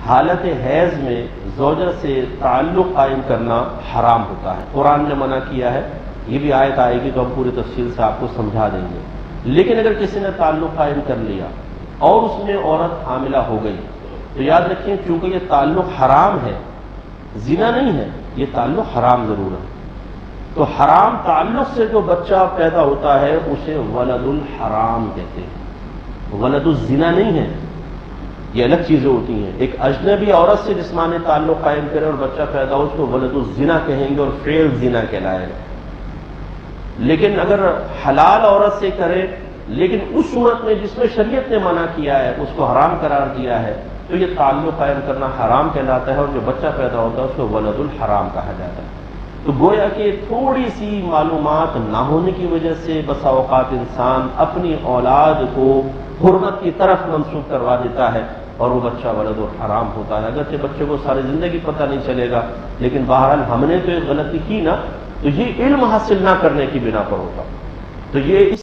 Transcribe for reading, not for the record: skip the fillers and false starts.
حالت حیض میں زوجہ سے تعلق قائم کرنا حرام ہوتا ہے، قرآن نے منع کیا ہے، یہ بھی آیت آئے گی تو ہم پوری تفصیل سے آپ کو سمجھا دیں گے۔ لیکن اگر کسی نے تعلق قائم کر لیا اور اس میں عورت حاملہ ہو گئی تو یاد رکھیں چونکہ یہ تعلق حرام ہے، زنا نہیں ہے، یہ تعلق حرام ضرور ہے، تو حرام تعلق سے جو بچہ پیدا ہوتا ہے اسے ولد الحرام کہتے ہیں، ولد الزنا نہیں ہے، یہ الگ چیزیں ہوتی ہیں۔ ایک اجنبی عورت سے جسمانی تعلق قائم کرے اور بچہ پیدا ہو اس کو ولد الزنا کہیں گے اور فعل زنا کہلائے گا۔ لیکن اگر حلال عورت سے کرے لیکن اس صورت میں جس میں شریعت نے منع کیا ہے، اس کو حرام قرار دیا ہے، تو یہ تعلق قائم کرنا حرام کہلاتا ہے اور جو بچہ پیدا ہوتا ہے اس کو ولد الحرام کہا جاتا ہے۔ تو گویا کہ تھوڑی سی معلومات نہ ہونے کی وجہ سے بسا اوقات انسان اپنی اولاد کو حرمت کی طرف منسوخ کروا دیتا ہے اور وہ بچہ ولد الحرام ہوتا ہے، اگرچہ بچے کو ساری زندگی پتہ نہیں چلے گا، لیکن بہرحال ہم نے تو ایک غلطی کی نا، تو یہ علم حاصل نہ کرنے کی بنا پر ہوتا، تو یہ اس